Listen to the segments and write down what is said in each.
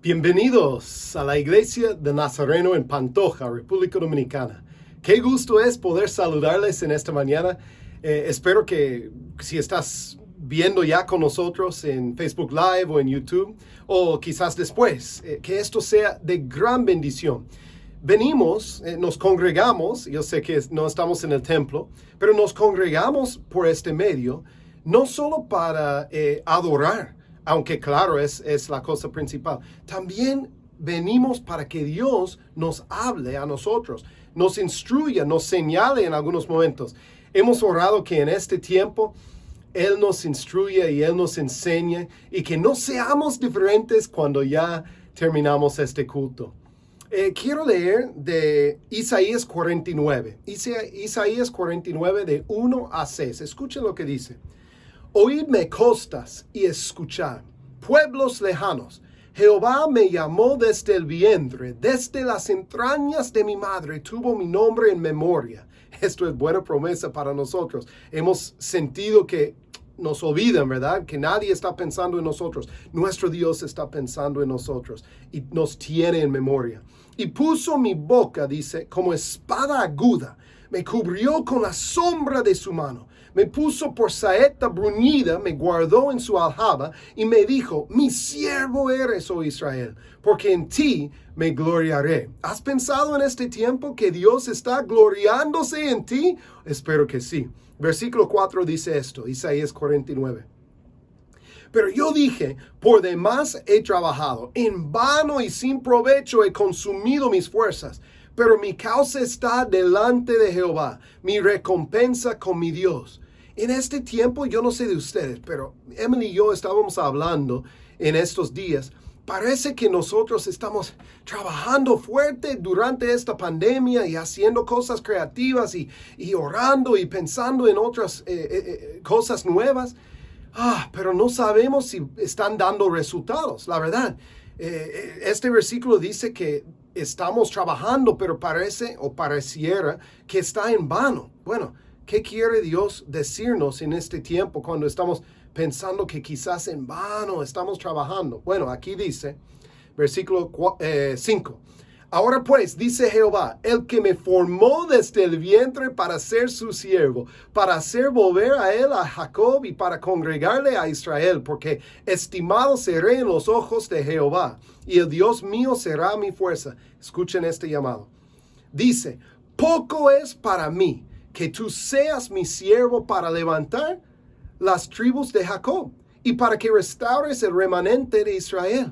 Bienvenidos a la Iglesia de Nazareno en Pantoja, República Dominicana. Qué gusto es poder saludarles en esta mañana. Espero que si estás viendo ya con nosotros en Facebook Live o en YouTube, o quizás después, que esto sea de gran bendición. Venimos, nos congregamos, yo sé que no estamos en el templo, pero nos congregamos por este medio, no solo para adorar, aunque claro es la cosa principal. También venimos para que Dios nos hable a nosotros, nos instruya, nos señale en algunos momentos. Hemos orado que en este tiempo Él nos instruya y Él nos enseñe y que no seamos diferentes cuando ya terminamos este culto. Quiero leer de Isaías 49. Isaías 49 de 1 a 6. Escuchen lo que dice. Oídme costas y escuchad, pueblos lejanos. Jehová me llamó desde el vientre, desde las entrañas de mi madre tuvo mi nombre en memoria. Esto es buena promesa para nosotros. Hemos sentido que nos olvidan, ¿verdad? Que nadie está pensando en nosotros. Nuestro Dios está pensando en nosotros y nos tiene en memoria. Y puso mi boca, dice, como espada aguda. Me cubrió con la sombra de su mano. Me puso por saeta bruñida, me guardó en su aljaba y me dijo, mi siervo eres, oh Israel, porque en ti me gloriaré. ¿Has pensado en este tiempo que Dios está gloriándose en ti? Espero que sí. Versículo 4 dice esto, Isaías 49. Pero yo dije, por demás he trabajado, en vano y sin provecho he consumido mis fuerzas. Pero mi causa está delante de Jehová, mi recompensa con mi Dios. En este tiempo, yo no sé de ustedes, pero Emily y yo estábamos hablando en estos días. Parece que nosotros estamos trabajando fuerte durante esta pandemia y haciendo cosas creativas y orando y pensando en otras cosas nuevas. Pero no sabemos si están dando resultados, la verdad. Este versículo dice que estamos trabajando, pero parece o pareciera que está en vano. Bueno, ¿qué quiere Dios decirnos en este tiempo cuando estamos pensando que quizás en vano estamos trabajando? Bueno, aquí dice, versículo 5. Ahora pues, dice Jehová, el que me formó desde el vientre para ser su siervo, para hacer volver a él a Jacob y para congregarle a Israel, porque estimado seré en los ojos de Jehová, y el Dios mío será mi fuerza. Escuchen este llamado. Dice, poco es para mí que tú seas mi siervo para levantar las tribus de Jacob y para que restaures el remanente de Israel.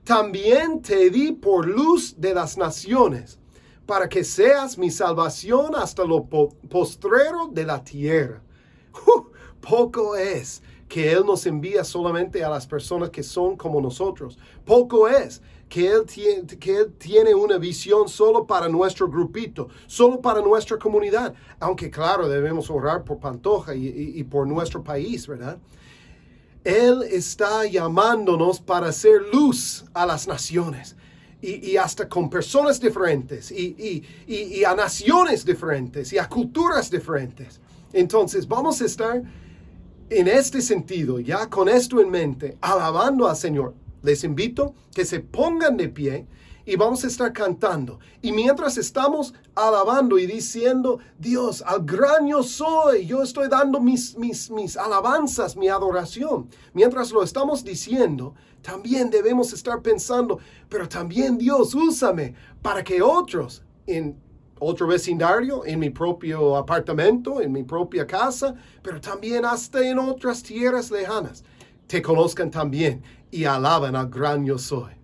También te di por luz de las naciones, para que seas mi salvación hasta lo postrero de la tierra. Poco es que Él nos envía solamente a las personas que son como nosotros. Poco es que Él tiene una visión solo para nuestro grupito, solo para nuestra comunidad. Aunque claro, debemos orar por Pantoja y por nuestro país, ¿verdad? Él está llamándonos para hacer luz a las naciones y hasta con personas diferentes y a naciones diferentes y a culturas diferentes. Entonces vamos a estar en este sentido, ya con esto en mente, alabando al Señor. Les invito que se pongan de pie y vamos a estar cantando. Y mientras estamos alabando y diciendo, Dios, al gran yo soy, yo estoy dando mis alabanzas, mi adoración. Mientras lo estamos diciendo, también debemos estar pensando, pero también Dios, úsame para que otros en otro vecindario, en mi propio apartamento, en mi propia casa, pero también hasta en otras tierras lejanas, te conozcan también y alaban al gran yo soy.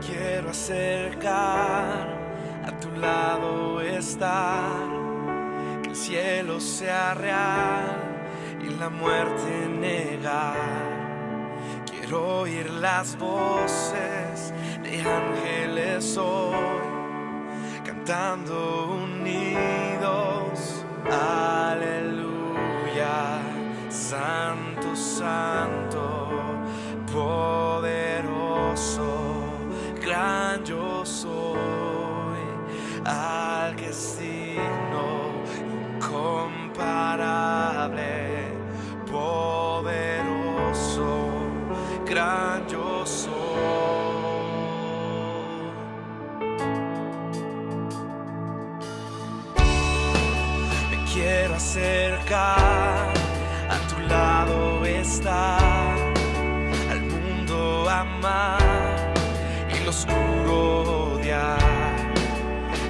Quiero acercar, a tu lado estar, que el cielo sea real y la muerte negar. Quiero oír las voces de ángeles hoy, cantando unidos, aleluya. Santo, santo, poderoso, gran yo soy, al que es digno, incomparable, poderoso, gran yo soy. Me quiero acercar, a tu lado estar, al mundo amar y lo oscuro odiar,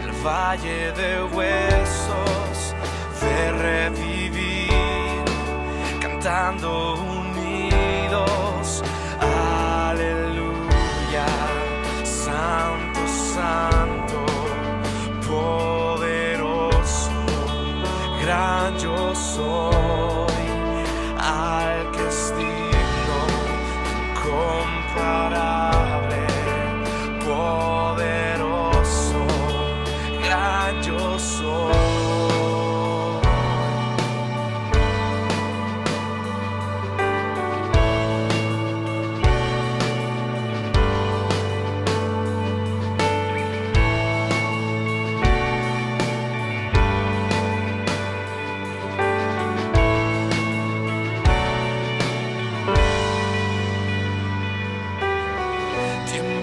el valle de huesos de revivir, cantando unidos, aleluya, santo, santo, poderoso, gran yo soy, al que es digno, incomparable, poderoso, gran yo soy.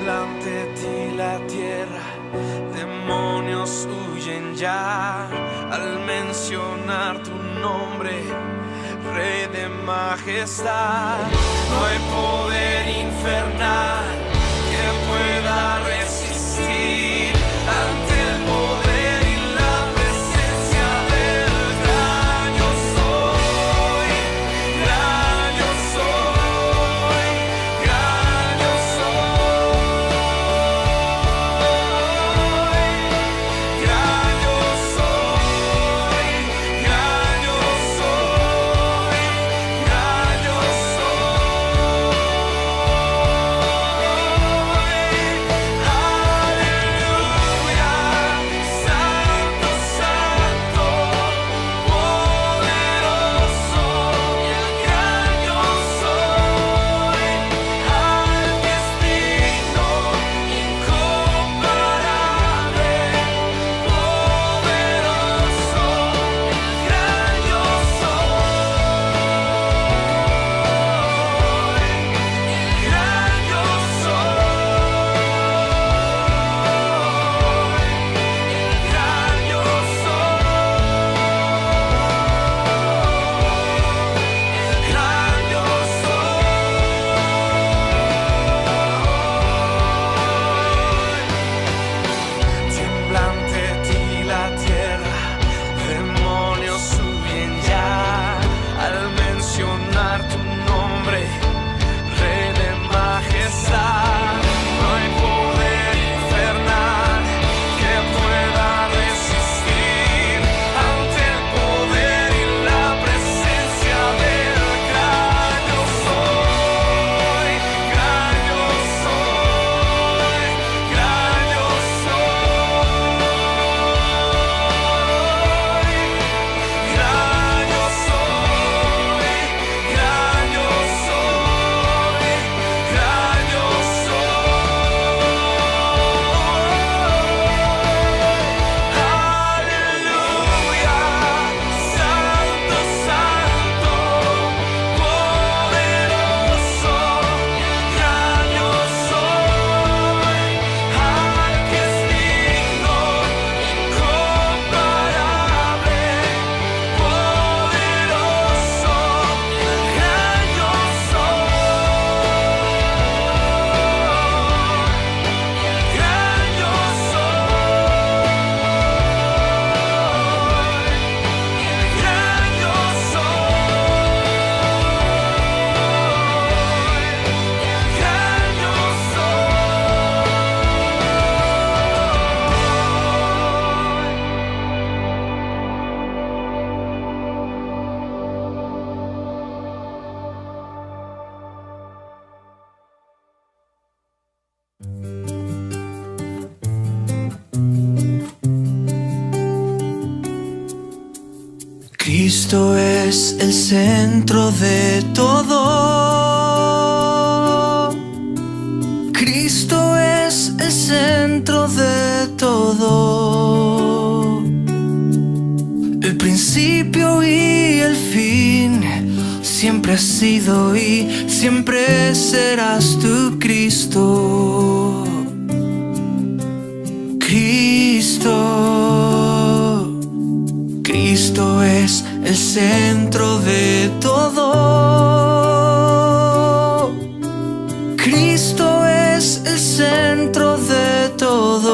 Ante ti la tierra, demonios huyen ya al mencionar tu nombre, Rey de majestad. No hay poder infernal que pueda resistir ante el poder y la presencia del gran yo soy, gran yo soy, gran yo soy. Cristo es el centro de todo. Cristo es el centro de todo. El principio y el fin. Siempre has sido y siempre serás tú, Cristo. Cristo. Cristo es el centro de todo. Cristo es el centro de todo.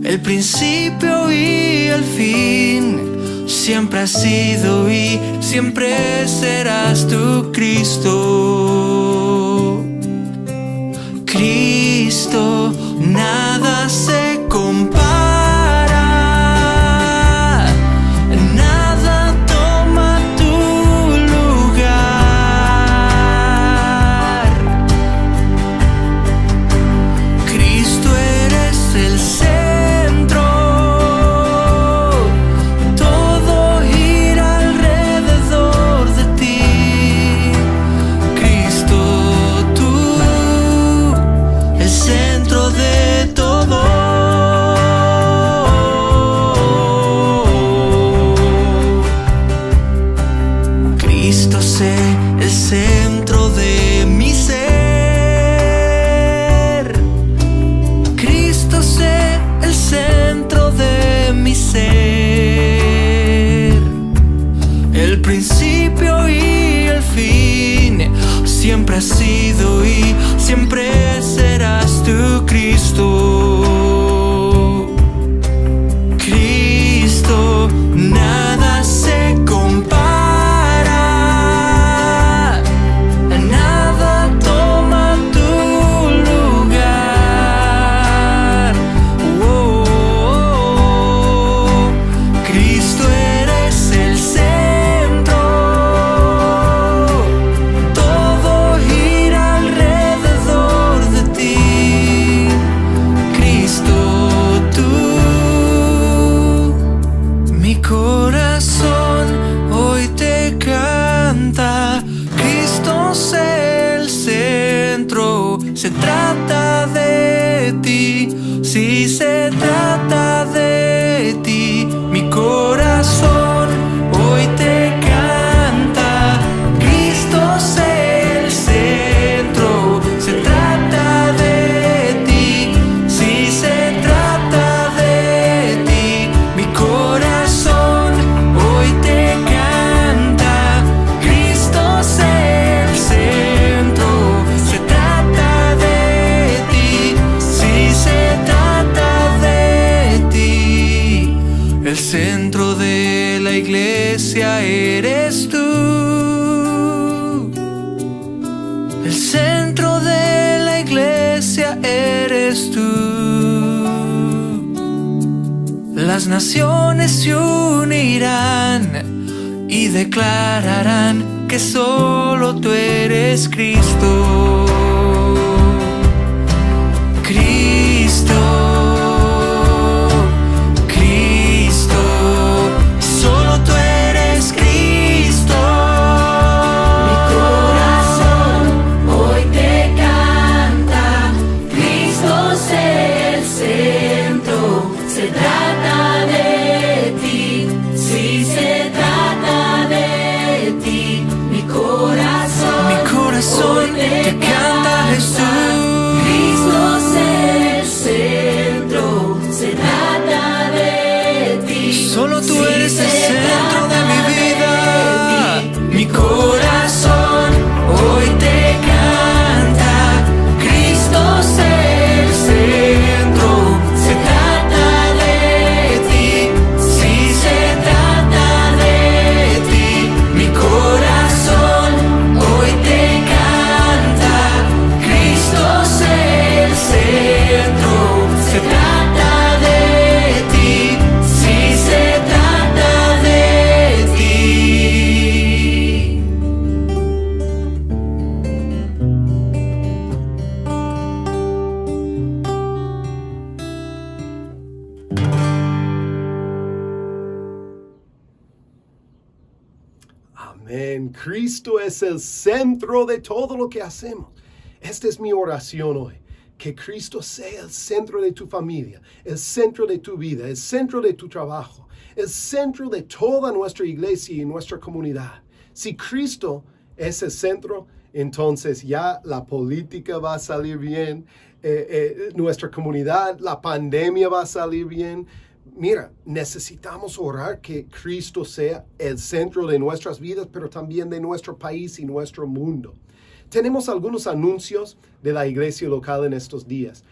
El principio y el fin. Siempre has sido y siempre serás tú, Cristo. Cristo, nada se compara, nada toma tu lugar. Cristo, eres el centro. Cristo, sé el centro de mi ser. Cristo, sé el centro de mi ser. El principio y el fin. Siempre has sido y siempre serás tú, Cristo. Cristo, nada se compara. Se trata de ti, si se trata de ti, mi corazón hoy te canta. Cristo es el centro, se trata de ti, si se trata de ti, mi corazón hoy te canta. Cristo es el centro, se trata el centro de la iglesia eres tú. El centro de la iglesia eres tú. Las naciones se unirán y declararán que solo tú eres Cristo. Cristo. Mi corazón te canta. Amén. Cristo es el centro de todo lo que hacemos. Esta es mi oración hoy. Que Cristo sea el centro de tu familia, el centro de tu vida, el centro de tu trabajo, el centro de toda nuestra iglesia y nuestra comunidad. Si Cristo es el centro, entonces ya la política va a salir bien, nuestra comunidad, la pandemia va a salir bien. Mira, necesitamos orar que Cristo sea el centro de nuestras vidas, pero también de nuestro país y nuestro mundo. Tenemos algunos anuncios de la iglesia local en estos días.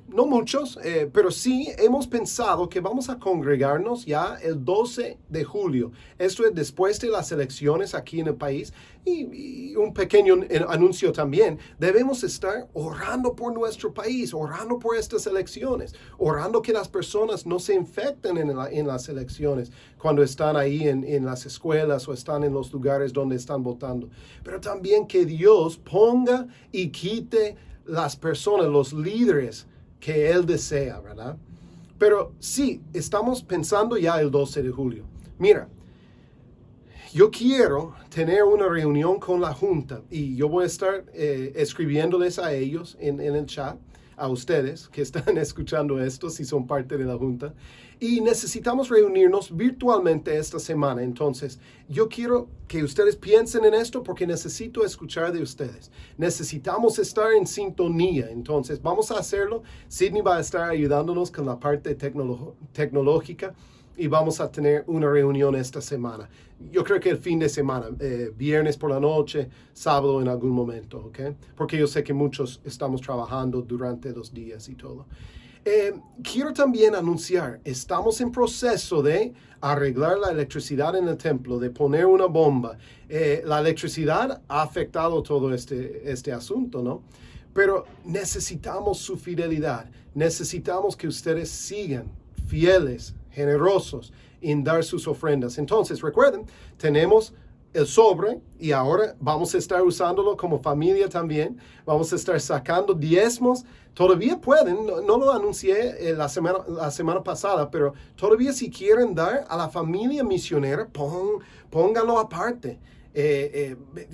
No muchos, pero sí hemos pensado que vamos a congregarnos ya el 12 de julio. Esto es después de las elecciones aquí en el país. Y un pequeño anuncio también. Debemos estar orando por nuestro país, orando por estas elecciones, orando que las personas no se infecten en las elecciones cuando están ahí en las escuelas o están en los lugares donde están votando. Pero también que Dios ponga y quite las personas, los líderes que Él desea, ¿verdad? Pero sí, estamos pensando ya el 12 de julio. Mira, yo quiero tener una reunión con la Junta y yo voy a estar escribiéndoles a ellos en el chat, a ustedes que están escuchando esto, si son parte de la Junta. Y necesitamos reunirnos virtualmente esta semana. Entonces, yo quiero que ustedes piensen en esto porque necesito escuchar de ustedes. Necesitamos estar en sintonía. Entonces, vamos a hacerlo. Sidney va a estar ayudándonos con la parte tecnológica y vamos a tener una reunión esta semana. Yo creo que el fin de semana, viernes por la noche, sábado en algún momento, ¿ok? Porque yo sé que muchos estamos trabajando durante los días y todo. Quiero también anunciar, estamos en proceso de arreglar la electricidad en el templo, de poner una bomba. La electricidad ha afectado todo este asunto, ¿no? Pero necesitamos su fidelidad. Necesitamos que ustedes sigan fieles, generosos en dar sus ofrendas. Entonces, recuerden, tenemos el sobre y ahora vamos a estar usándolo como familia también. Vamos a estar sacando diezmos. Todavía pueden, no lo anuncié la semana pasada, pero todavía si quieren dar a la familia misionera, pónganlo aparte.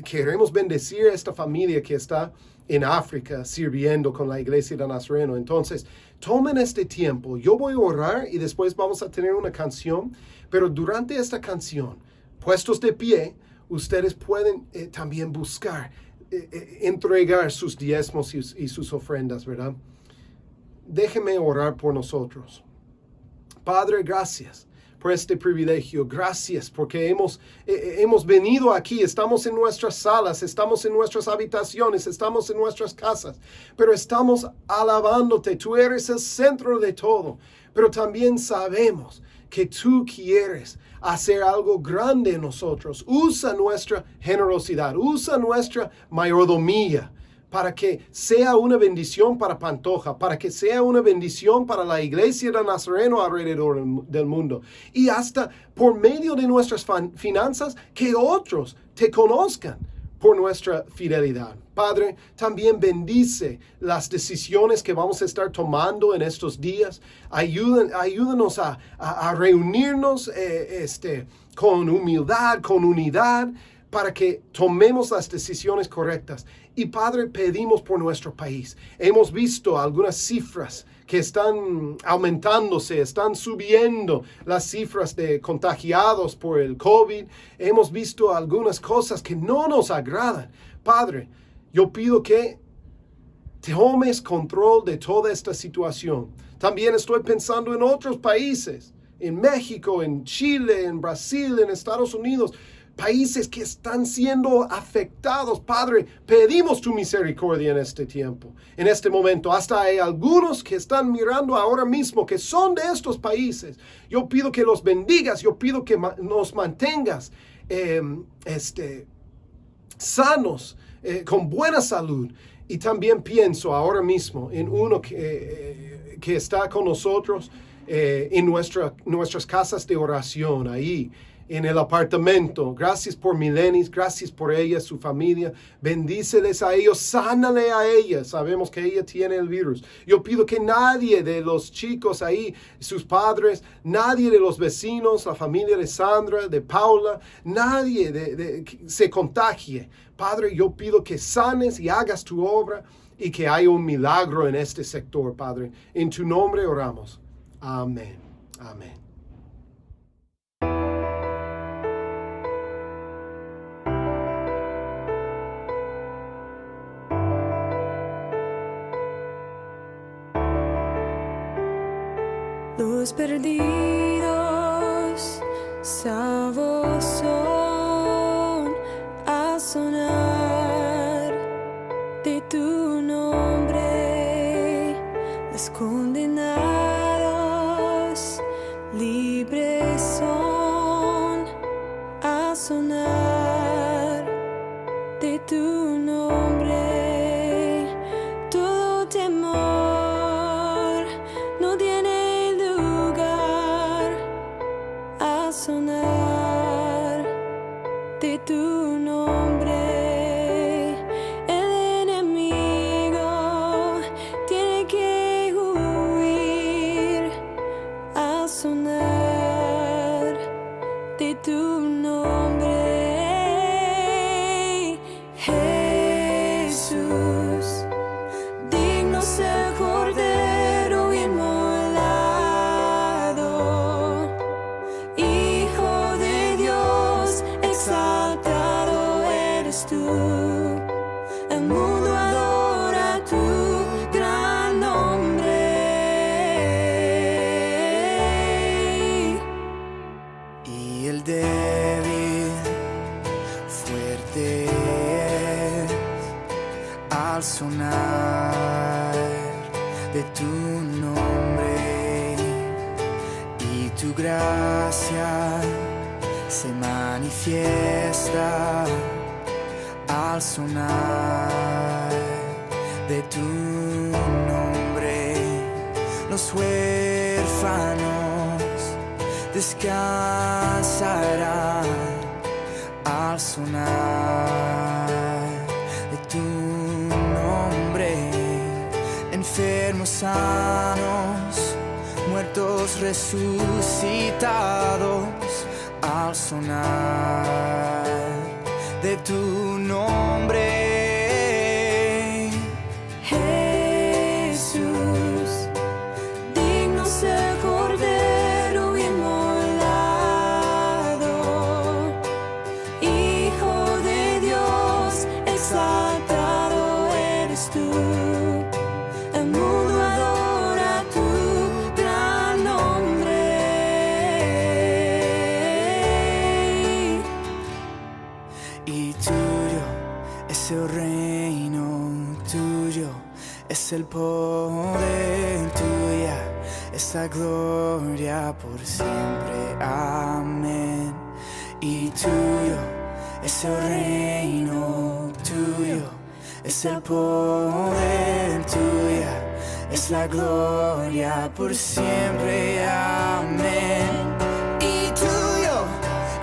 Queremos bendecir a esta familia que está en África sirviendo con la iglesia de Nazareno. Entonces, tomen este tiempo. Yo voy a orar y después vamos a tener una canción, pero durante esta canción, puestos de pie, ustedes pueden también buscar, entregar sus diezmos y sus ofrendas, ¿verdad? Déjenme orar por nosotros. Padre, gracias por este privilegio. Gracias porque hemos venido aquí, estamos en nuestras salas, estamos en nuestras habitaciones, estamos en nuestras casas, pero estamos alabándote. Tú eres el centro de todo, pero también sabemos que tú quieres hacer algo grande en nosotros. Usa nuestra generosidad, usa nuestra mayordomía para que sea una bendición para Pantoja, para que sea una bendición para la iglesia de Nazareno alrededor del mundo. Y hasta por medio de nuestras finanzas, que otros te conozcan por nuestra fidelidad. Padre, también bendice las decisiones que vamos a estar tomando en estos días. Ayúdanos a reunirnos con humildad, con unidad, para que tomemos las decisiones correctas. Y Padre, pedimos por nuestro país. Hemos visto algunas cifras que están aumentándose, están subiendo las cifras de contagiados por el COVID. Hemos visto algunas cosas que no nos agradan. Padre, yo pido que tomes control de toda esta situación. También estoy pensando en otros países, en México, en Chile, en Brasil, en Estados Unidos. Países que están siendo afectados. Padre, pedimos tu misericordia en este tiempo, en este momento. Hasta hay algunos que están mirando ahora mismo que son de estos países. Yo pido que los bendigas, yo pido que nos mantengas sanos, con buena salud. Y también pienso ahora mismo en uno que está con nosotros en nuestras casas de oración ahí en el apartamento. Gracias por Milenis, gracias por ella, su familia. Bendíceles a ellos, sánale a ella. Sabemos que ella tiene el virus. Yo pido que nadie de los chicos ahí, sus padres, nadie de los vecinos, la familia de Sandra, de Paula, nadie se contagie. Padre, yo pido que sanes y hagas tu obra y que haya un milagro en este sector, Padre. En tu nombre oramos. Amén. Amén. Los perdidos, salvos son a sonar de tu nombre. Los condenados, libres son a sonar de tu nombre. Todo temor no tiene lugar a sonar de tu nombre. El enemigo tiene que huir a sonar de tu nombre. Jesús, digno es el Cordero inmolado, Hijo de Dios, exaltado eres tú. El mundo adora tu gran nombre. Y el débil, fuerte es al sonar de tu nombre, y tu gracia se manifiesta al sonar de tu nombre. Los huérfanos descansarán al sonar de tu nombre. Enfermos sanos, muertos resucitados al sonar de tu nombre. Jesús, digno es el Cordero inmolado, Hijo de Dios, exaltado eres tú. El mundo adora tu gran nombre. Y tuyo es el reino, tuyo es el poder, tuya es la gloria por siempre. Amén. Y tuyo es el reino, tuyo es el poder, tuya es la gloria por siempre. Amén. Y tuyo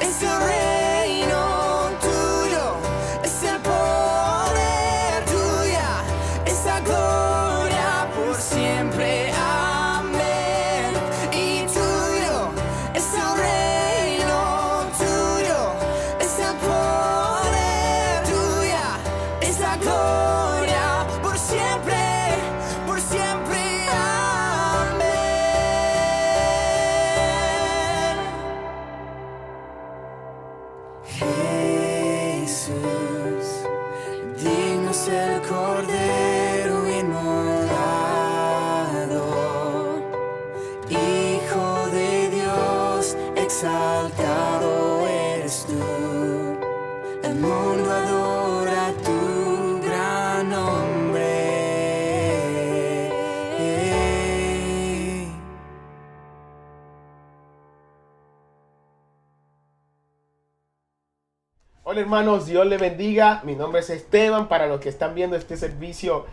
es el reino, tuyo es el poder, tuya es la gloria por siempre. Amén. Y tuyo es el reino, tuyo es el poder, tuya es la gloria por siempre, por siempre. Amén. Jesús, digno es el Cordero inmolado, Hijo de Dios, exaltado eres tú. El mundo adora tu gran nombre. Hola hermanos, Dios les bendiga. Mi nombre es Esteban. Para los que están viendo este servicio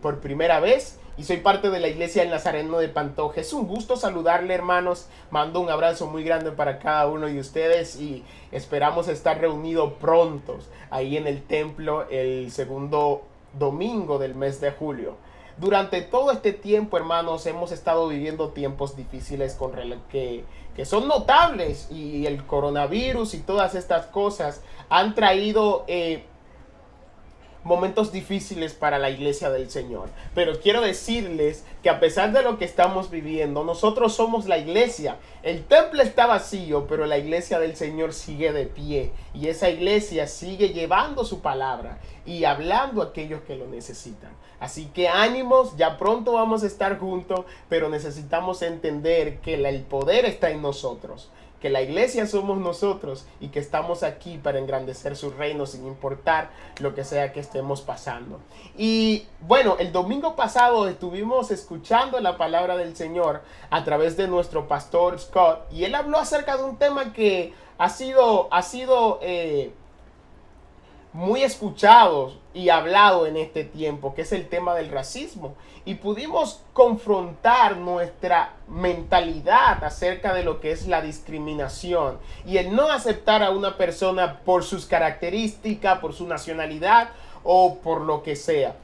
por primera vez, y soy parte de la Iglesia del Nazareno de Pantoja. Es un gusto saludarle, hermanos. Mando un abrazo muy grande para cada uno de ustedes y esperamos estar reunidos prontos ahí en el templo el segundo domingo del mes de julio. Durante todo este tiempo, hermanos, hemos estado viviendo tiempos difíciles que son notables, y el coronavirus y todas estas cosas han traído momentos difíciles para la iglesia del Señor. Pero quiero decirles que a pesar de lo que estamos viviendo, nosotros somos la iglesia. El templo está vacío, pero la iglesia del Señor sigue de pie. Y esa iglesia sigue llevando su palabra y hablando a aquellos que lo necesitan. Así que ánimos, ya pronto vamos a estar juntos, pero necesitamos entender que el poder está en nosotros, que la iglesia somos nosotros y que estamos aquí para engrandecer su reino sin importar lo que sea que estemos pasando. Y bueno, el domingo pasado estuvimos escuchando la palabra del Señor a través de nuestro pastor Scott, y él habló acerca de un tema que ha sido muy escuchado y hablado en este tiempo, que es el tema del racismo. Y pudimos confrontar nuestra mentalidad acerca de lo que es la discriminación y el no aceptar a una persona por sus características, por su nacionalidad o por lo que sea.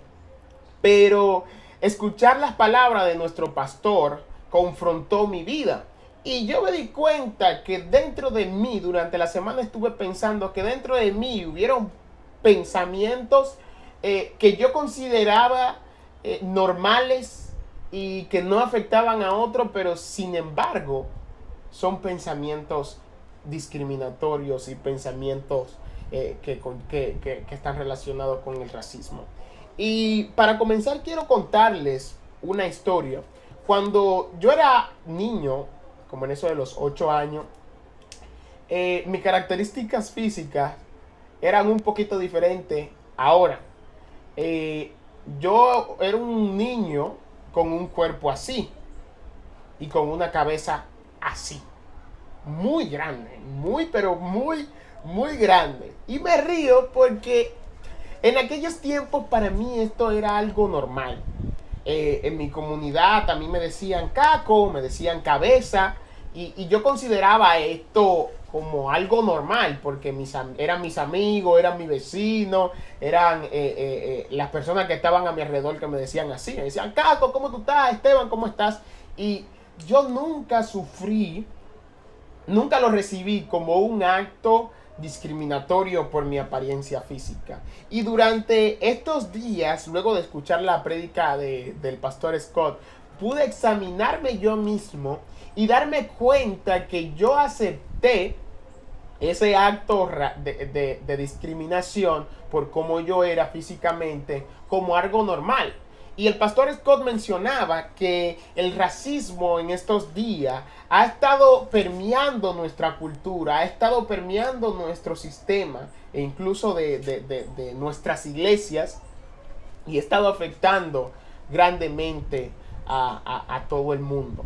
Pero escuchar las palabras de nuestro pastor confrontó mi vida. Y yo me di cuenta que dentro de mí, durante la semana estuve pensando que dentro de mí hubieron pensamientos que yo consideraba normales y que no afectaban a otro, pero sin embargo son pensamientos discriminatorios y pensamientos que están relacionados con el racismo. Y para comenzar quiero contarles una historia. Cuando yo era niño, como en eso de los 8 años, mis características físicas eran un poquito diferentes ahora. Yo era un niño con un cuerpo así y con una cabeza así, muy grande, pero muy grande. Y me río porque en aquellos tiempos para mí esto era algo normal. En mi comunidad a mí me decían caco, me decían cabeza, y yo consideraba esto como algo normal, porque eran mis amigos, eran mis vecinos, eran las personas que estaban a mi alrededor que me decían así. Me decían, Caco, ¿cómo tú estás? Esteban, ¿cómo estás? Y yo nunca nunca lo recibí como un acto discriminatorio por mi apariencia física. Y durante estos días, luego de escuchar la prédica del pastor Scott, pude examinarme yo mismo y darme cuenta que yo acepté ese acto de discriminación por cómo yo era físicamente como algo normal. Y el pastor Scott mencionaba que el racismo en estos días ha estado permeando nuestra cultura, ha estado permeando nuestro sistema e incluso de nuestras iglesias, y ha estado afectando grandemente a todo el mundo.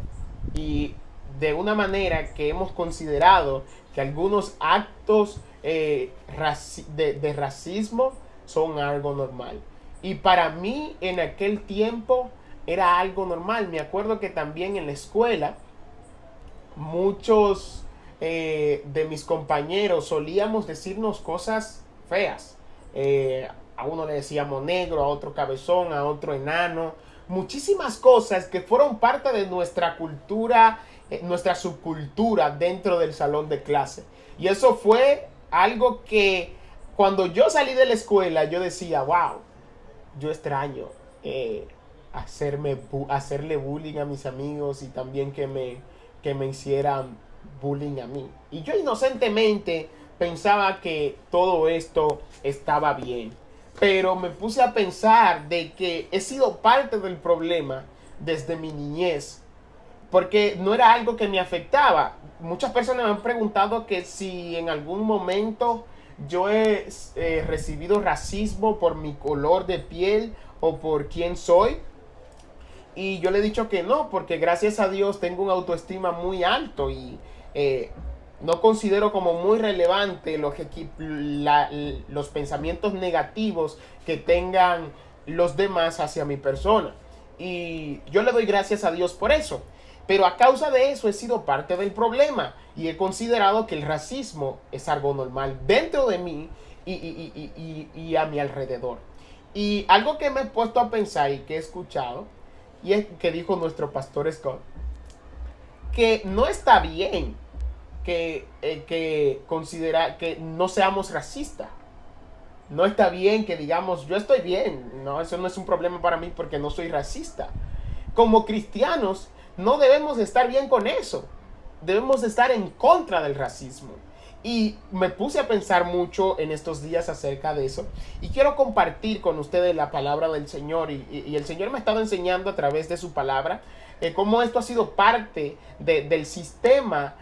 Y de una manera que hemos considerado que algunos actos de racismo son algo normal. Y para mí en aquel tiempo era algo normal. Me acuerdo que también en la escuela muchos de mis compañeros solíamos decirnos cosas feas. A uno le decíamos negro, a otro cabezón, a otro enano. Muchísimas cosas que fueron parte de nuestra cultura, nuestra subcultura dentro del salón de clase. Y eso fue algo que cuando yo salí de la escuela yo decía, wow, yo extraño hacerle bullying a mis amigos y también que me hicieran bullying a mí. Y yo inocentemente pensaba que todo esto estaba bien. Pero me puse a pensar de que he sido parte del problema desde mi niñez, porque no era algo que me afectaba. Muchas personas me han preguntado que si en algún momento yo he recibido racismo por mi color de piel o por quién soy. Y yo le he dicho que no, porque gracias a Dios tengo una autoestima muy alto y no considero como muy relevante los pensamientos negativos que tengan los demás hacia mi persona. Y yo le doy gracias a Dios por eso. Pero a causa de eso he sido parte del problema y he considerado que el racismo es algo normal dentro de mí y a mi alrededor. Y algo que me he puesto a pensar y que he escuchado, y es que dijo nuestro pastor Scott, que no está bien que considera que no seamos racistas. No está bien que digamos, yo estoy bien. No, eso no es un problema para mí porque no soy racista. Como cristianos, no debemos estar bien con eso. Debemos estar en contra del racismo. Y me puse a pensar mucho en estos días acerca de eso. Y quiero compartir con ustedes la palabra del Señor. Y el Señor me ha estado enseñando a través de su palabra cómo esto ha sido parte del sistema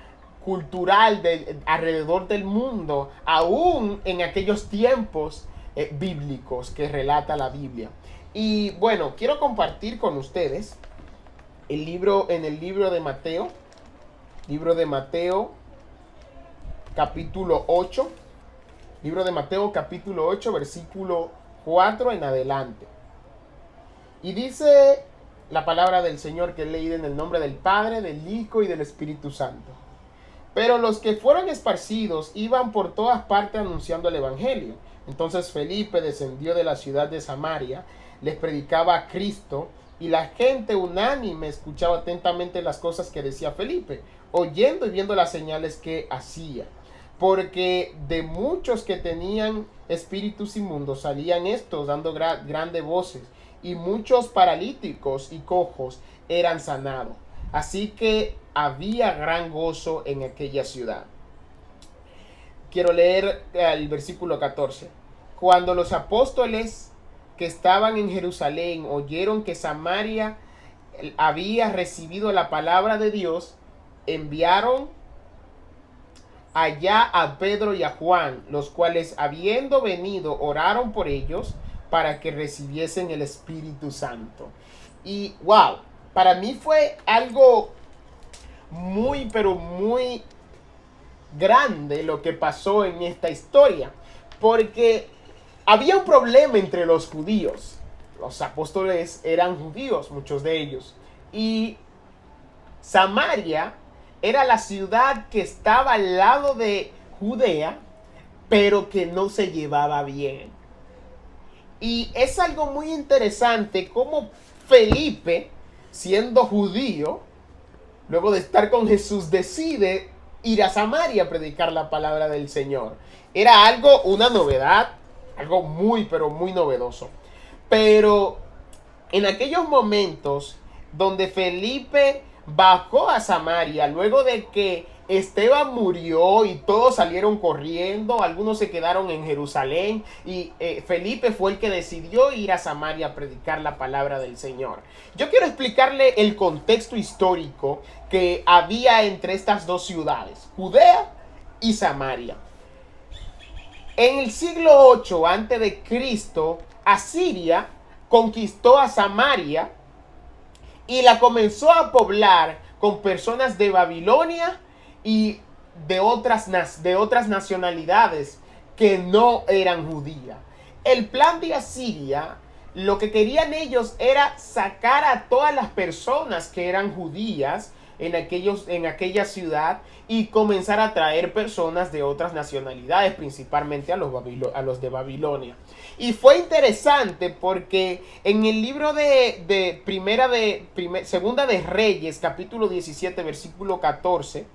cultural alrededor del mundo, aún en aquellos tiempos bíblicos que relata la Biblia. Y bueno, quiero compartir con ustedes en el libro de Mateo, capítulo 8, libro de Mateo, capítulo 8, versículo 4 en adelante. Y dice la palabra del Señor que he leído en el nombre del Padre, del Hijo y del Espíritu Santo. Pero los que fueron esparcidos iban por todas partes anunciando el evangelio. Entonces Felipe descendió de la ciudad de Samaria, les predicaba a Cristo, y la gente unánime escuchaba atentamente las cosas que decía Felipe, oyendo y viendo las señales que hacía. Porque de muchos que tenían espíritus inmundos salían estos dando grandes voces, y muchos paralíticos y cojos eran sanados. Así que había gran gozo en aquella ciudad. Quiero leer el versículo 14. Cuando los apóstoles que estaban en Jerusalén oyeron que Samaria había recibido la palabra de Dios, enviaron allá a Pedro y a Juan, los cuales, habiendo venido, oraron por ellos para que recibiesen el Espíritu Santo. Y wow, para mí fue algo muy, pero muy grande lo que pasó en esta historia, porque había un problema entre los judíos. Los apóstoles eran judíos, muchos de ellos, y Samaria era la ciudad que estaba al lado de Judea, pero que no se llevaba bien. Y es algo muy interesante cómo Felipe, siendo judío, luego de estar con Jesús, decide ir a Samaria a predicar la palabra del Señor. Era algo, una novedad, algo muy, pero muy novedoso. Pero en aquellos momentos donde Felipe bajó a Samaria, luego de que Esteban murió y todos salieron corriendo, algunos se quedaron en Jerusalén y Felipe fue el que decidió ir a Samaria a predicar la palabra del Señor. Yo quiero explicarle el contexto histórico que había entre estas dos ciudades, Judea y Samaria. En el siglo 8 a.C., Asiria conquistó a Samaria y la comenzó a poblar con personas de Babilonia y de otras nacionalidades que no eran judías. El plan de Asiria, lo que querían ellos era sacar a todas las personas que eran judías en aquella ciudad y comenzar a traer personas de otras nacionalidades, principalmente a los de Babilonia. Y fue interesante porque en el libro Segunda de Reyes, capítulo 17, versículo 14,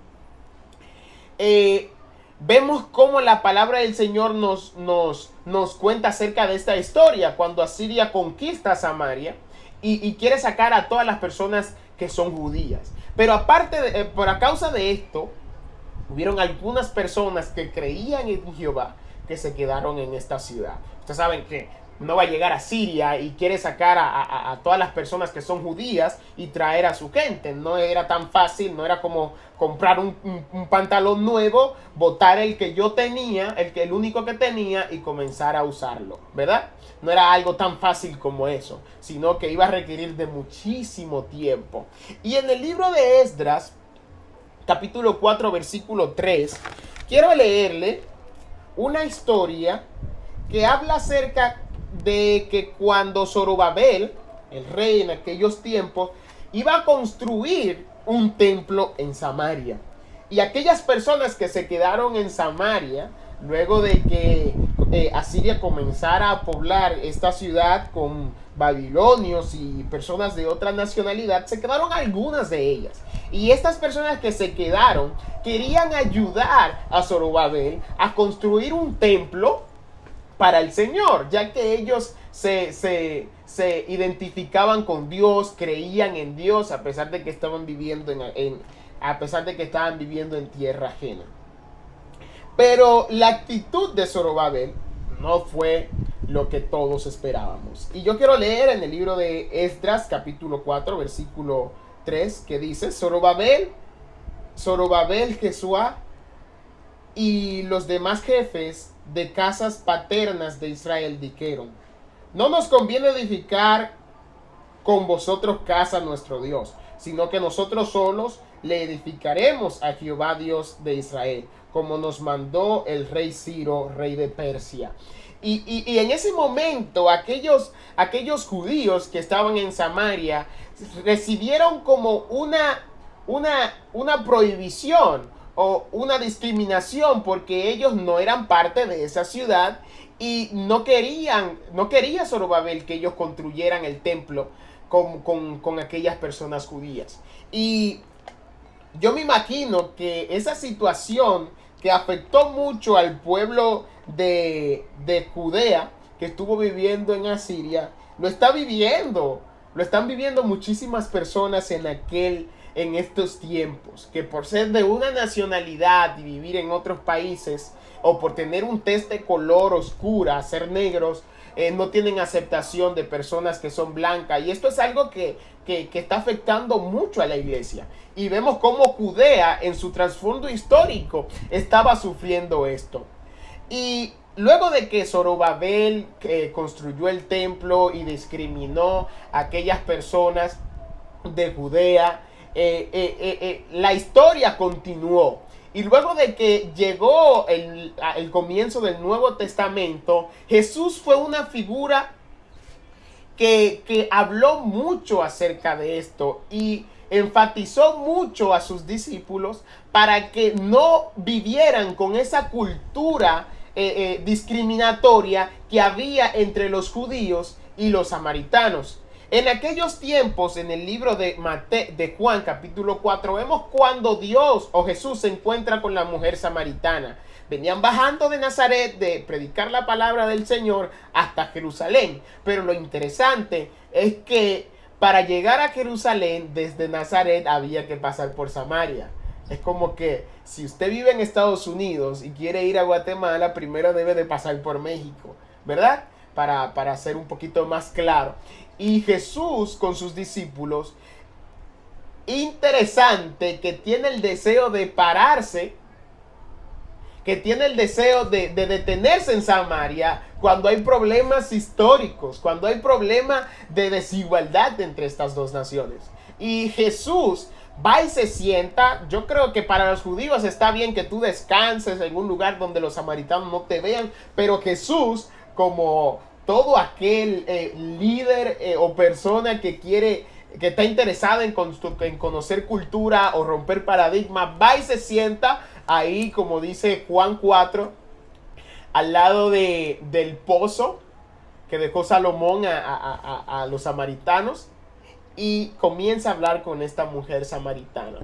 vemos cómo la palabra del Señor nos cuenta acerca de esta historia, cuando Asiria conquista a Samaria y quiere sacar a todas las personas que son judías. Pero por causa de esto, hubieron algunas personas que creían en Jehová que se quedaron en esta ciudad. Ustedes saben que no va a llegar a Siria y quiere sacar a todas las personas que son judías y traer a su gente. No era tan fácil, no era como comprar un pantalón nuevo, botar el que yo tenía, el único que tenía y comenzar a usarlo, ¿verdad? No era algo tan fácil como eso, sino que iba a requerir de muchísimo tiempo. Y en el libro de Esdras, capítulo 4, versículo 3, quiero leerle una historia que habla acerca de que cuando Zorobabel el rey en aquellos tiempos, iba a construir un templo en Samaria. Y aquellas personas que se quedaron en Samaria, luego de que Asiria comenzara a poblar esta ciudad con babilonios y personas de otra nacionalidad, se quedaron algunas de ellas. Y estas personas que se quedaron querían ayudar a Zorobabel a construir un templo para el Señor, ya que ellos se identificaban con Dios, creían en Dios, a pesar de que estaban viviendo en tierra ajena. Pero la actitud de Zorobabel no fue lo que todos esperábamos. Y yo quiero leer en el libro de Esdras, capítulo 4, versículo 3, que dice: Zorobabel, Jesuá y los demás jefes de casas paternas de Israel dijeron: no nos conviene edificar con vosotros casa a nuestro Dios, sino que nosotros solos le edificaremos a Jehová Dios de Israel, como nos mandó el rey Ciro, rey de Persia. Y en ese momento aquellos judíos que estaban en Samaria recibieron como una prohibición o una discriminación, porque ellos no eran parte de esa ciudad y no quería Zorobabel que ellos construyeran el templo con aquellas personas judías. Y yo me imagino que esa situación que afectó mucho al pueblo de Judea, que estuvo viviendo en Asiria, lo están viviendo muchísimas personas en estos tiempos, que por ser de una nacionalidad y vivir en otros países, o por tener un test de color oscura, ser negros, no tienen aceptación de personas que son blancas. Y esto es algo que está afectando mucho a la iglesia. Y vemos cómo Judea, en su trasfondo histórico, estaba sufriendo esto. Y luego de que Zorobabel construyó el templo y discriminó a aquellas personas de Judea, la historia continuó. Y luego de que llegó el comienzo del Nuevo Testamento, Jesús fue una figura que habló mucho acerca de esto y enfatizó mucho a sus discípulos para que no vivieran con esa cultura discriminatoria que había entre los judíos y los samaritanos. En aquellos tiempos, en el libro de Juan, capítulo 4, vemos cuando Dios o Jesús se encuentra con la mujer samaritana. Venían bajando de Nazaret de predicar la palabra del Señor hasta Jerusalén. Pero lo interesante es que para llegar a Jerusalén, desde Nazaret había que pasar por Samaria. Es como que si usted vive en Estados Unidos y quiere ir a Guatemala, primero debe de pasar por México, ¿verdad? Para ser un poquito más claro. Y Jesús con sus discípulos, interesante que tiene el deseo de pararse, que tiene el deseo de detenerse en Samaria cuando hay problemas históricos, cuando hay problemas de desigualdad entre estas dos naciones. Y Jesús va y se sienta. Yo creo que para los judíos está bien que tú descanses en un lugar donde los samaritanos no te vean, pero Jesús, como todo aquel líder o persona que está interesada en conocer cultura o romper paradigmas, va y se sienta ahí, como dice Juan 4, al lado del pozo que dejó Salomón a los samaritanos, y comienza a hablar con esta mujer samaritana.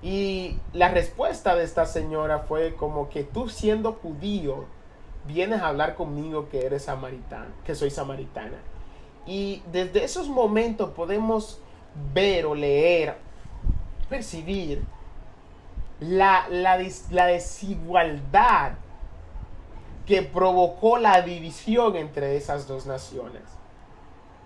Y la respuesta de esta señora fue como que tú, siendo judío, vienes a hablar conmigo que eres samaritano, que soy samaritana. Y desde esos momentos podemos ver o leer, percibir la desigualdad que provocó la división entre esas dos naciones.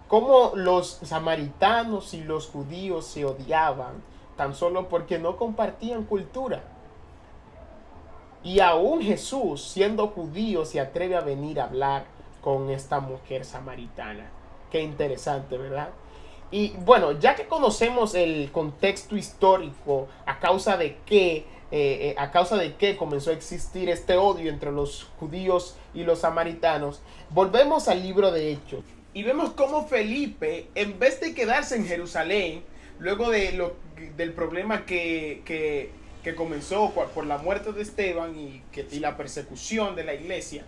Cómo los samaritanos y los judíos se odiaban tan solo porque no compartían cultura. Y aún Jesús, siendo judío, se atreve a venir a hablar con esta mujer samaritana. Qué interesante, ¿verdad? Y bueno, ya que conocemos el contexto histórico, a causa de qué comenzó a existir este odio entre los judíos y los samaritanos, volvemos al libro de Hechos. Y vemos cómo Felipe, en vez de quedarse en Jerusalén, luego del problema que comenzó por la muerte de Esteban y la persecución de la iglesia,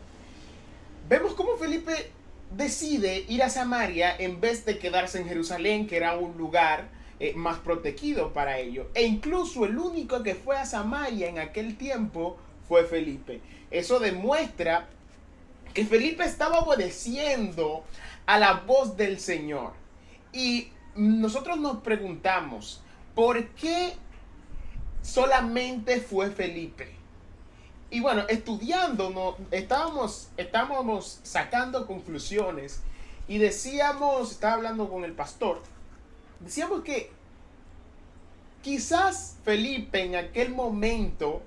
vemos cómo Felipe decide ir a Samaria en vez de quedarse en Jerusalén, que era un lugar más protegido para ellos. E incluso el único que fue a Samaria en aquel tiempo fue Felipe. Eso demuestra que Felipe estaba obedeciendo a la voz del Señor. Y nosotros nos preguntamos, ¿por qué solamente fue Felipe? Y bueno, estudiando, estábamos sacando conclusiones y estaba hablando con el pastor, decíamos que quizás Felipe en aquel momento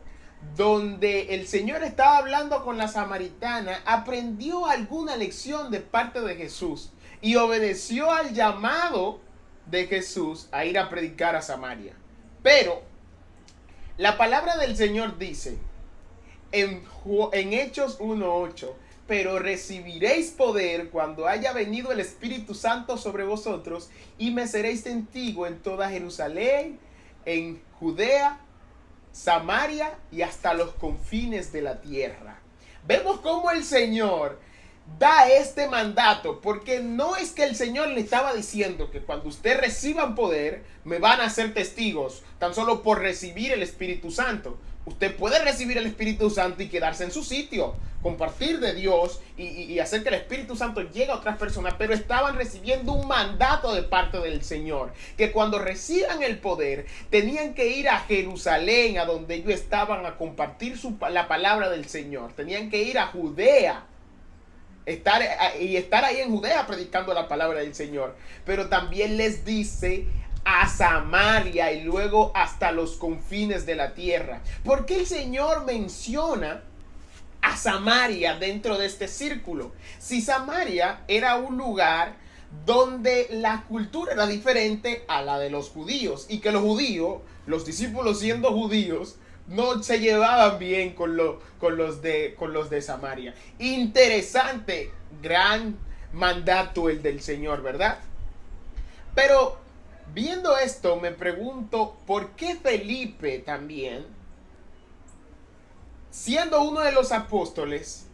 donde el Señor estaba hablando con la samaritana, aprendió alguna lección de parte de Jesús y obedeció al llamado de Jesús a ir a predicar a Samaria. Pero la palabra del Señor dice en Hechos 1:8, pero recibiréis poder cuando haya venido el Espíritu Santo sobre vosotros y me seréis testigo en toda Jerusalén, en Judea, Samaria y hasta los confines de la tierra. Vemos cómo el Señor da este mandato, porque no es que el Señor le estaba diciendo que cuando ustedes reciban poder me van a ser testigos tan solo por recibir el Espíritu Santo. Usted puede recibir el Espíritu Santo y quedarse en su sitio, compartir de Dios y hacer que el Espíritu Santo llegue a otras personas, pero estaban recibiendo un mandato de parte del Señor, que cuando reciban el poder tenían que ir a Jerusalén, a donde ellos estaban, a compartir la palabra del Señor. Tenían que ir a Judea, estar ahí en Judea predicando la palabra del Señor. Pero también les dice a Samaria y luego hasta los confines de la tierra. ¿Por qué el Señor menciona a Samaria dentro de este círculo? Si Samaria era un lugar donde la cultura era diferente a la de los judíos y que los judíos, los discípulos siendo judíos, no se llevaban bien con los de Samaria. Interesante, gran mandato el del Señor, ¿verdad? Pero viendo esto, me pregunto, ¿por qué Felipe también, siendo uno de los apóstoles,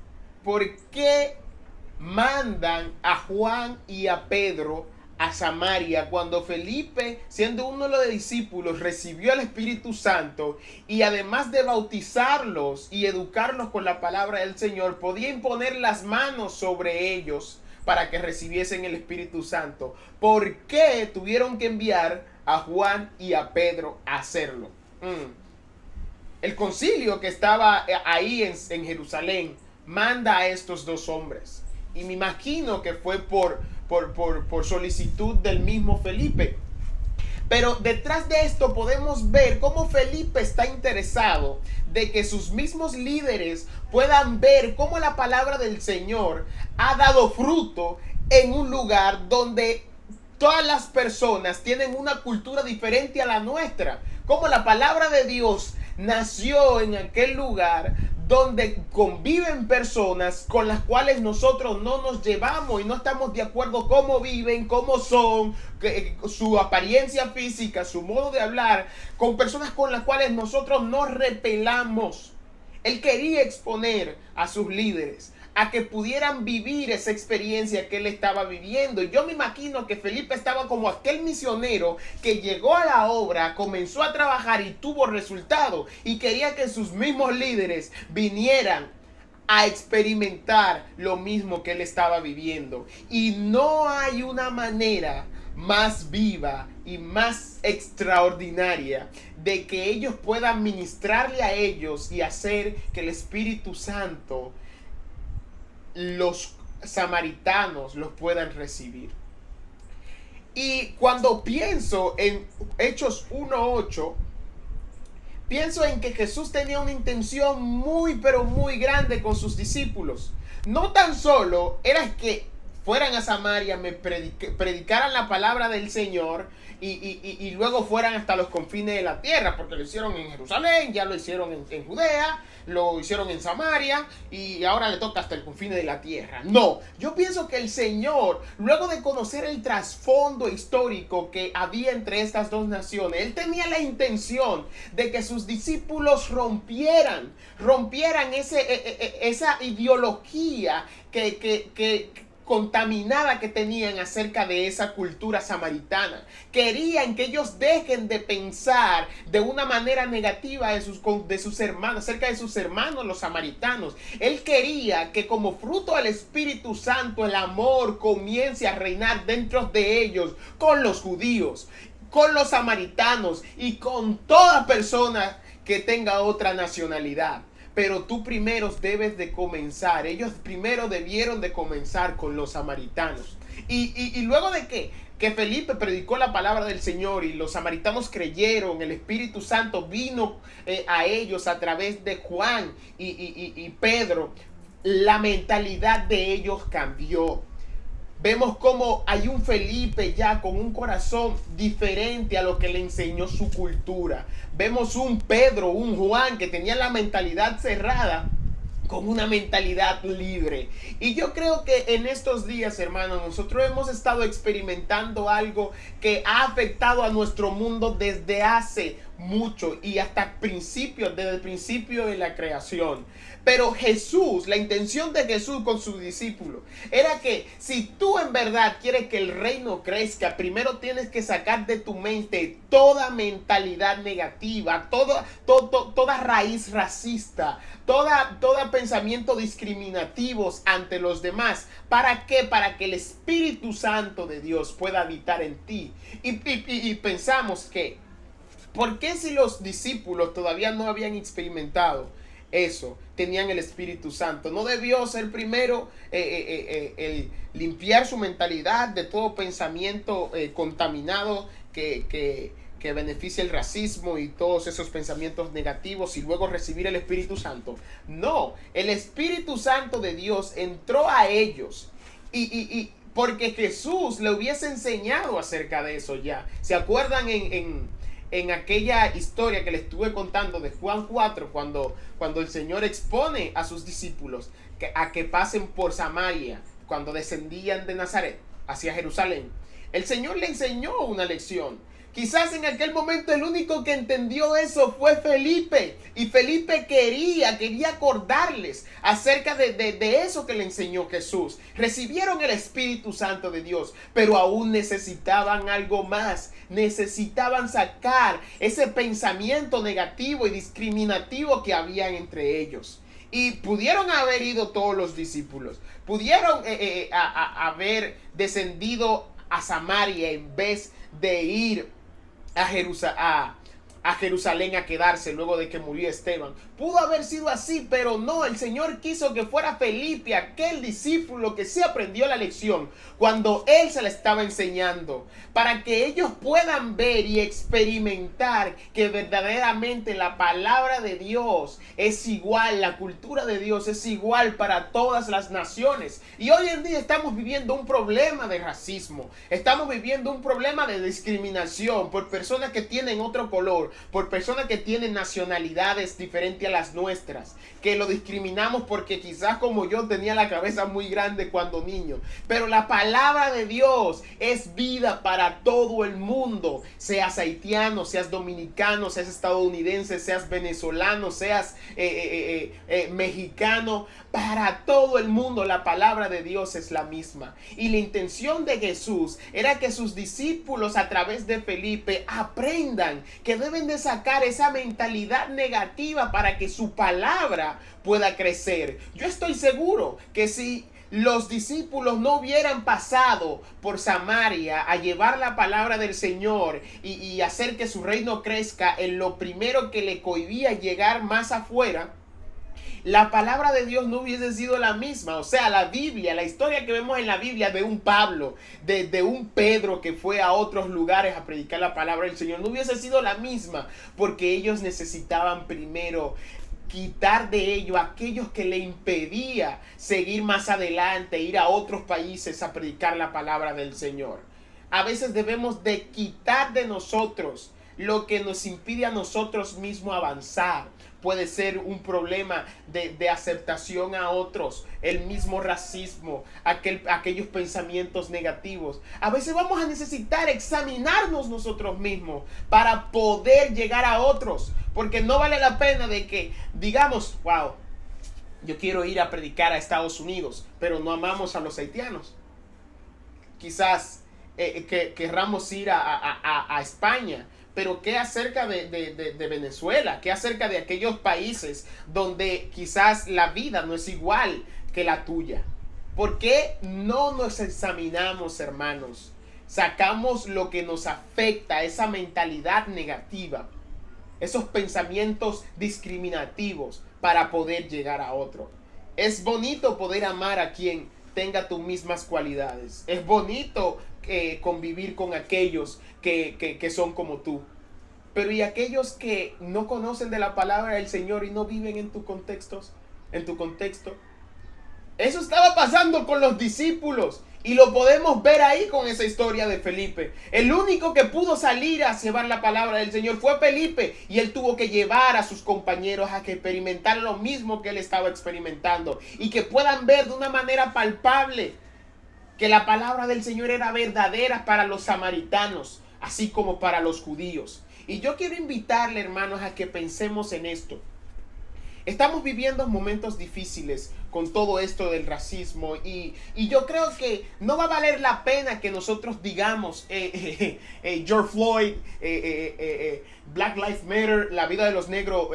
por qué mandan a Juan y a Pedro a Samaria cuando Felipe, siendo uno de los discípulos, recibió el Espíritu Santo y además de bautizarlos y educarlos con la palabra del Señor, podía imponer las manos sobre ellos para que recibiesen el Espíritu Santo? ¿Por qué tuvieron que enviar a Juan y a Pedro a hacerlo? El concilio que estaba ahí en Jerusalén manda a estos dos hombres. Y me imagino que fue por solicitud del mismo Felipe. Pero detrás de esto podemos ver cómo Felipe está interesado de que sus mismos líderes puedan ver cómo la palabra del Señor ha dado fruto en un lugar donde todas las personas tienen una cultura diferente a la nuestra. Cómo la palabra de Dios nació en aquel lugar donde conviven personas con las cuales nosotros no nos llevamos y no estamos de acuerdo cómo viven, cómo son, su apariencia física, su modo de hablar, con personas con las cuales nosotros nos repelamos. Él quería exponer a sus líderes a que pudieran vivir esa experiencia que él estaba viviendo. Y yo me imagino que Felipe estaba como aquel misionero que llegó a la obra, comenzó a trabajar y tuvo resultado, y quería que sus mismos líderes vinieran a experimentar lo mismo que él estaba viviendo. Y no hay una manera más viva y más extraordinaria de que ellos puedan ministrarle a ellos y hacer que el Espíritu Santo, los samaritanos, los puedan recibir. Y cuando pienso en Hechos 1:8, pienso en que Jesús tenía una intención muy pero muy grande con sus discípulos. No tan solo era que fueran a Samaria, me predicaran la palabra del Señor y luego fueran hasta los confines de la tierra, porque lo hicieron en Jerusalén, ya lo hicieron en Judea, lo hicieron en Samaria y ahora le toca hasta el confine de la tierra. No, yo pienso que el Señor, luego de conocer el trasfondo histórico que había entre estas dos naciones, Él tenía la intención de que sus discípulos rompieran esa ideología que contaminada que tenían acerca de esa cultura samaritana. Querían que ellos dejen de pensar de una manera negativa de sus hermanos, acerca de sus hermanos los samaritanos. Él quería que como fruto del Espíritu Santo el amor comience a reinar dentro de ellos con los judíos, con los samaritanos y con toda persona que tenga otra nacionalidad. Pero tú primero debes de comenzar. Ellos primero debieron de comenzar con los samaritanos. Y luego de que Felipe predicó la palabra del Señor y los samaritanos creyeron, el Espíritu Santo vino a ellos a través de Juan y Pedro, la mentalidad de ellos cambió. Vemos cómo hay un Felipe ya con un corazón diferente a lo que le enseñó su cultura. Vemos un Pedro, un Juan que tenía la mentalidad cerrada con una mentalidad libre. Y yo creo que en estos días, hermanos, nosotros hemos estado experimentando algo que ha afectado a nuestro mundo desde hace mucho y hasta desde el principio de la creación. Pero Jesús, la intención de Jesús con sus discípulos era que si tú en verdad quieres que el reino crezca, primero tienes que sacar de tu mente toda mentalidad negativa, toda raíz racista, toda pensamiento discriminativos ante los demás. ¿Para qué? Para que el Espíritu Santo de Dios pueda habitar en ti. Y pensamos que, ¿por qué si los discípulos todavía no habían experimentado eso, tenían el Espíritu Santo? ¿No debió ser primero el limpiar su mentalidad de todo pensamiento contaminado que beneficia el racismo y todos esos pensamientos negativos y luego recibir el Espíritu Santo? No, el Espíritu Santo de Dios entró a ellos y porque Jesús le hubiese enseñado acerca de eso ya. ¿Se acuerdan en aquella historia que les estuve contando de Juan 4, cuando el Señor expone a sus discípulos a que pasen por Samaria, cuando descendían de Nazaret hacia Jerusalén? El Señor le enseñó una lección. Quizás en aquel momento el único que entendió eso fue Felipe. Y Felipe quería acordarles acerca de eso que le enseñó Jesús. Recibieron el Espíritu Santo de Dios, pero aún necesitaban algo más. Necesitaban sacar ese pensamiento negativo y discriminativo que habían entre ellos. Y pudieron haber ido todos los discípulos. Pudieron haber descendido a Samaria en vez de ir a Jerusalén a quedarse luego de que murió Esteban. Pudo haber sido así, pero no. El Señor quiso que fuera Felipe, aquel discípulo que se aprendió la lección cuando Él se la estaba enseñando, para que ellos puedan ver y experimentar que verdaderamente la palabra de Dios es igual, la cultura de Dios es igual para todas las naciones. Y hoy en día estamos viviendo un problema de racismo, estamos viviendo un problema de discriminación por personas que tienen otro color, por personas que tienen nacionalidades diferentes a las nuestras, que lo discriminamos porque quizás como yo tenía la cabeza muy grande cuando niño. Pero la palabra de Dios es vida para todo el mundo, seas haitiano, seas dominicano, seas estadounidense, seas venezolano, seas mexicano. Para todo el mundo la palabra de Dios es la misma. Y la intención de Jesús era que sus discípulos a través de Felipe aprendan que deben de sacar esa mentalidad negativa para que su palabra pueda crecer. Yo estoy seguro que si los discípulos no hubieran pasado por Samaria a llevar la palabra del Señor y hacer que su reino crezca, en lo primero que le cohibía llegar más afuera, la palabra de Dios no hubiese sido la misma. O sea, la Biblia, la historia que vemos en la Biblia de un Pablo, de un Pedro que fue a otros lugares a predicar la palabra del Señor, no hubiese sido la misma, porque ellos necesitaban primero quitar de ello a aquellos que le impedía seguir más adelante, ir a otros países a predicar la palabra del Señor. A veces debemos de quitar de nosotros lo que nos impide a nosotros mismos avanzar. Puede ser un problema de aceptación a otros, el mismo racismo, aquellos pensamientos negativos. A veces vamos a necesitar examinarnos nosotros mismos para poder llegar a otros, porque no vale la pena de que digamos, wow, yo quiero ir a predicar a Estados Unidos, pero no amamos a los haitianos. Quizás querramos ir a España, pero ¿qué acerca de Venezuela? ¿Qué acerca de aquellos países donde quizás la vida no es igual que la tuya? ¿Por qué no nos examinamos, hermanos? Sacamos lo que nos afecta, esa mentalidad negativa, esos pensamientos discriminativos para poder llegar a otro. Es bonito poder amar a quien tenga tus mismas cualidades. Es bonito convivir con aquellos que son como tú. Pero ¿y aquellos que no conocen de la palabra del Señor y no viven en tu contexto? Eso estaba pasando con los discípulos y lo podemos ver ahí con esa historia de Felipe. El único que pudo salir a llevar la palabra del Señor fue Felipe, y él tuvo que llevar a sus compañeros a que experimentaran lo mismo que él estaba experimentando y que puedan ver de una manera palpable que la palabra del Señor era verdadera para los samaritanos, así como para los judíos. Y yo quiero invitarle, hermanos, a que pensemos en esto. Estamos viviendo momentos difíciles con todo esto del racismo y yo creo que no va a valer la pena que nosotros digamos George Floyd, Black Lives Matter, la vida de los negros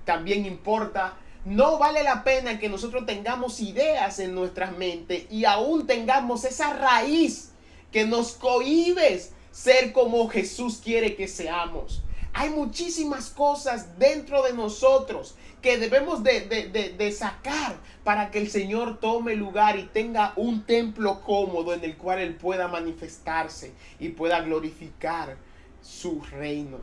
también importa. No vale la pena que nosotros tengamos ideas en nuestras mentes y aún tengamos esa raíz que nos cohíbe ser como Jesús quiere que seamos. Hay muchísimas cosas dentro de nosotros que debemos de sacar para que el Señor tome lugar y tenga un templo cómodo en el cual Él pueda manifestarse y pueda glorificar su reino.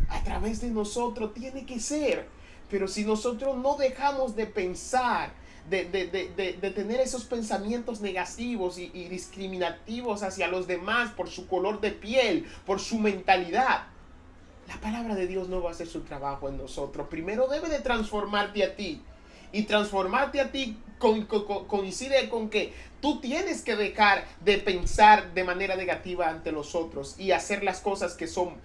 A través de nosotros tiene que ser. Pero si nosotros no dejamos de pensar, de tener esos pensamientos negativos y discriminativos hacia los demás por su color de piel, por su mentalidad, la palabra de Dios no va a hacer su trabajo en nosotros. Primero debe de transformarte a ti. Y transformarte a ti coincide con que tú tienes que dejar de pensar de manera negativa ante los otros y hacer las cosas que son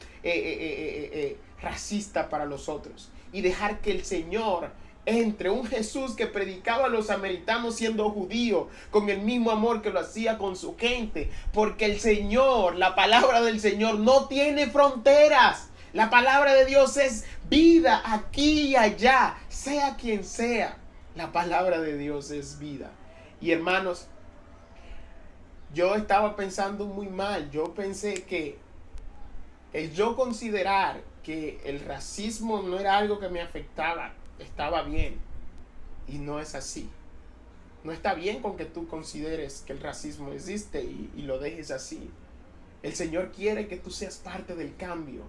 racistas para los otros. Y dejar que el Señor entre, un Jesús que predicaba a los samaritanos siendo judío, con el mismo amor que lo hacía con su gente. Porque el Señor, la palabra del Señor no tiene fronteras. La palabra de Dios es vida aquí y allá, sea quien sea. La palabra de Dios es vida. Y hermanos, yo estaba pensando muy mal. Yo pensé que el yo considerar que el racismo no era algo que me afectaba, estaba bien. Y no es así. No está bien con que tú consideres que el racismo existe y lo dejes así. El Señor quiere que tú seas parte del cambio.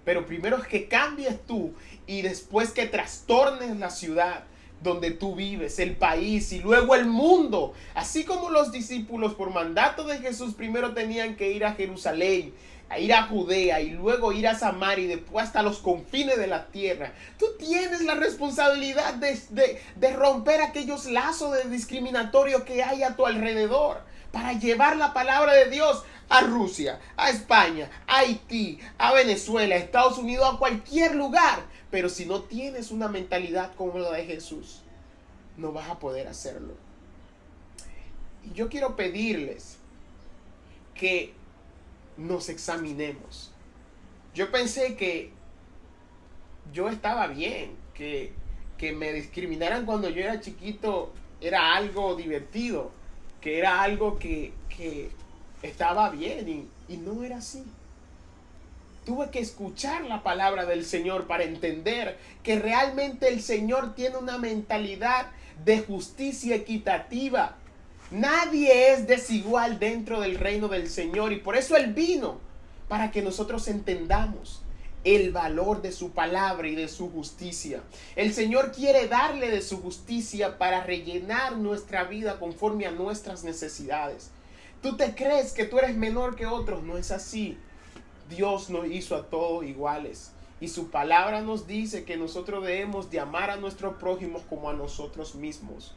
Pero primero es que cambies tú y después que trastornes la ciudad donde tú vives, el país y luego el mundo. Así como los discípulos por mandato de Jesús primero tenían que ir a Jerusalén, a ir a Judea y luego ir a Samaria y después hasta los confines de la tierra. Tú tienes la responsabilidad de romper aquellos lazos de discriminatorio que hay a tu alrededor para llevar la palabra de Dios a Rusia, a España, a Haití, a Venezuela, a Estados Unidos, a cualquier lugar. Pero si no tienes una mentalidad como la de Jesús, no vas a poder hacerlo. Y yo quiero pedirles que nos examinemos. Yo pensé que yo estaba bien, que me discriminaran cuando yo era chiquito era algo divertido, que era algo que estaba bien y no era así. Tuve que escuchar la palabra del Señor para entender que realmente el Señor tiene una mentalidad de justicia equitativa. Nadie es desigual dentro del reino del Señor y por eso Él vino, para que nosotros entendamos. el valor de su palabra y de su justicia. El Señor quiere darle de su justicia para rellenar nuestra vida conforme a nuestras necesidades. ¿Tú te crees que tú eres menor que otros? No es así. Dios nos hizo a todos iguales. Y su palabra nos dice que nosotros debemos de amar a nuestros prójimos como a nosotros mismos.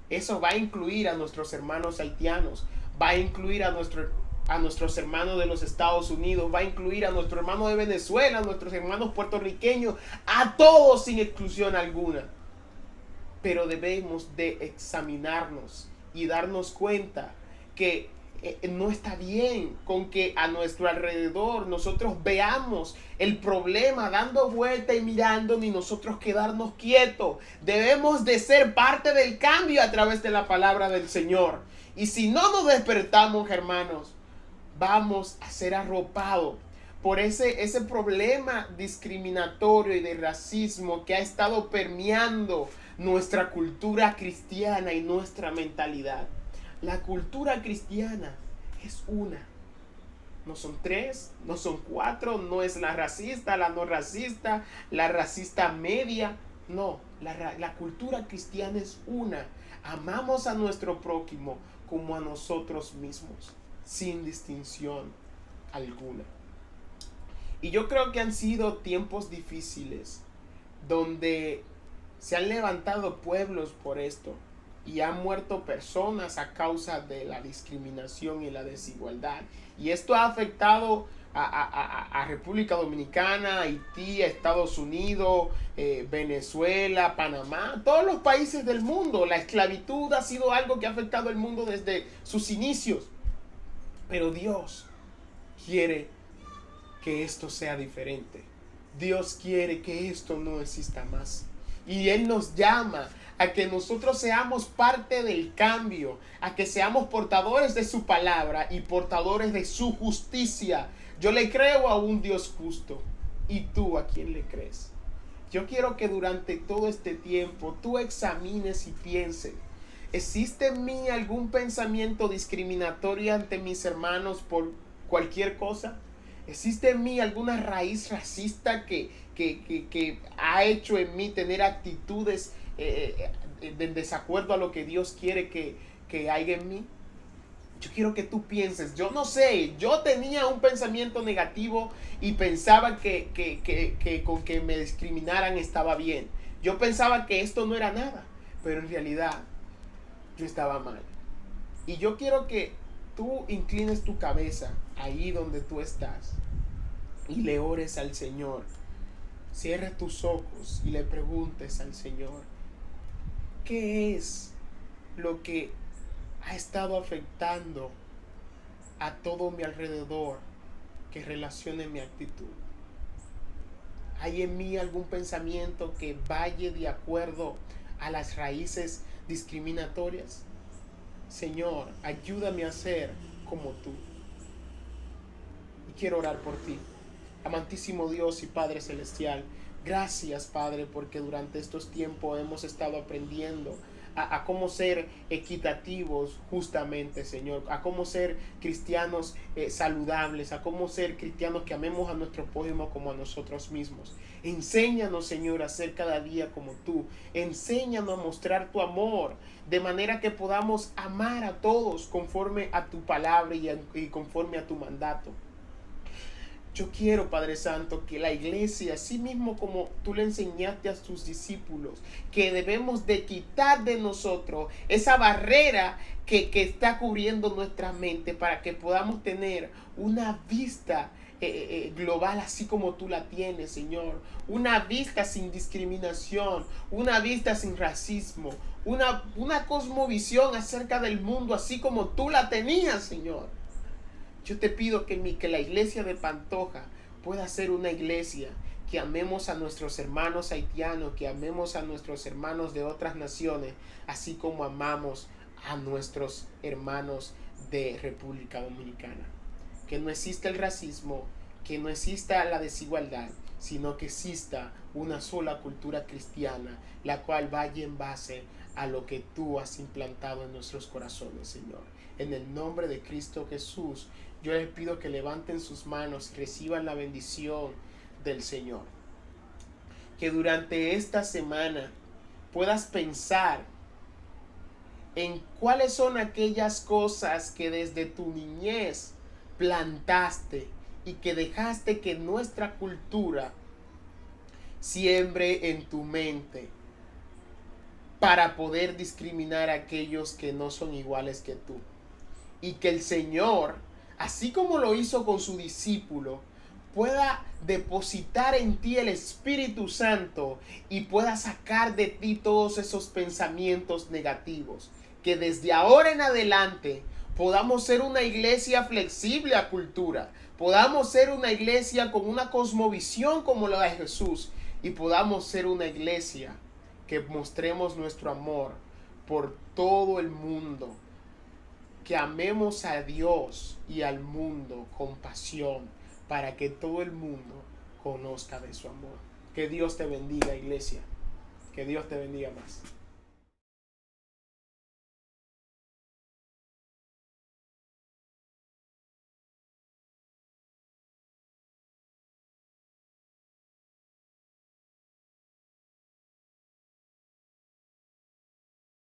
Eso va a incluir a nuestros hermanos haitianos, va a incluir a nuestros hermanos de los Estados Unidos, va a incluir a nuestros hermanos de Venezuela, a nuestros hermanos puertorriqueños, a todos sin exclusión alguna. Pero debemos de examinarnos y darnos cuenta que no está bien con que a nuestro alrededor nosotros veamos el problema dando vuelta y mirando, ni nosotros quedarnos quietos. Debemos de ser parte del cambio a través de la palabra del Señor. Y si no nos despertamos, hermanos, vamos a ser arropados por ese problema discriminatorio y de racismo que ha estado permeando nuestra cultura cristiana y nuestra mentalidad. La cultura cristiana es una. No son tres, no son cuatro, no es la racista, la no racista, la racista media. No, la cultura cristiana es una. Amamos a nuestro prójimo como a nosotros mismos, sin distinción alguna. Y yo creo que han sido tiempos difíciles, donde se han levantado pueblos por esto. Y han muerto personas a causa de la discriminación y la desigualdad. Y esto ha afectado a República Dominicana, Haití, Estados Unidos, Venezuela, Panamá, todos los países del mundo. La esclavitud ha sido algo que ha afectado al mundo desde sus inicios. Pero Dios quiere que esto sea diferente. Dios quiere que esto no exista más. Y Él nos llama a que nosotros seamos parte del cambio, a que seamos portadores de su palabra y portadores de su justicia. Yo le creo a un Dios justo. ¿Y tú a quién le crees? Yo quiero que durante todo este tiempo tú examines y pienses, ¿existe en mí algún pensamiento discriminatorio ante mis hermanos por cualquier cosa? ¿Existe en mí alguna raíz racista que ha hecho en mí tener actitudes de desacuerdo a lo que Dios quiere que haya en mí? Yo quiero que tú pienses. Yo no sé, yo tenía un pensamiento negativo y pensaba que con que me discriminaran estaba bien. Yo pensaba que esto no era nada, pero en realidad yo estaba mal. Y yo quiero que tú inclines tu cabeza ahí donde tú estás y le ores al Señor. Cierre tus ojos y le preguntes al Señor, ¿qué es lo que ha estado afectando a todo mi alrededor que relacione mi actitud? ¿Hay en mí algún pensamiento que vaya de acuerdo a las raíces discriminatorias? Señor, ayúdame a ser como tú. Y quiero orar por ti. Amantísimo Dios y Padre Celestial, gracias, Padre, porque durante estos tiempos hemos estado aprendiendo a cómo ser equitativos justamente, Señor, a cómo ser cristianos saludables, a cómo ser cristianos que amemos a nuestro prójimo como a nosotros mismos. Enséñanos, Señor, a ser cada día como tú. Enséñanos a mostrar tu amor, de manera que podamos amar a todos conforme a tu palabra y conforme a tu mandato. Yo quiero, Padre Santo, que la iglesia, así mismo como tú le enseñaste a tus discípulos, que debemos de quitar de nosotros esa barrera que está cubriendo nuestra mente para que podamos tener una vista global así como tú la tienes, Señor. Una vista sin discriminación, una vista sin racismo, una cosmovisión acerca del mundo así como tú la tenías, Señor. Yo te pido que la iglesia de Pantoja pueda ser una iglesia que amemos a nuestros hermanos haitianos, que amemos a nuestros hermanos de otras naciones, así como amamos a nuestros hermanos de República Dominicana. Que no exista el racismo, que no exista la desigualdad, sino que exista una sola cultura cristiana, la cual vaya en base a lo que tú has implantado en nuestros corazones, Señor. En el nombre de Cristo Jesús, yo les pido que levanten sus manos y reciban la bendición del Señor. Que durante esta semana puedas pensar en cuáles son aquellas cosas que desde tu niñez plantaste y que dejaste que nuestra cultura siembre en tu mente para poder discriminar a aquellos que no son iguales que tú. Y que el Señor, así como lo hizo con su discípulo, pueda depositar en ti el Espíritu Santo y pueda sacar de ti todos esos pensamientos negativos. Que desde ahora en adelante podamos ser una iglesia flexible a cultura, podamos ser una iglesia con una cosmovisión como la de Jesús y podamos ser una iglesia que mostremos nuestro amor por todo el mundo, que amemos a Dios y al mundo con pasión para que todo el mundo conozca de su amor. Que Dios te bendiga, iglesia. Que Dios te bendiga más.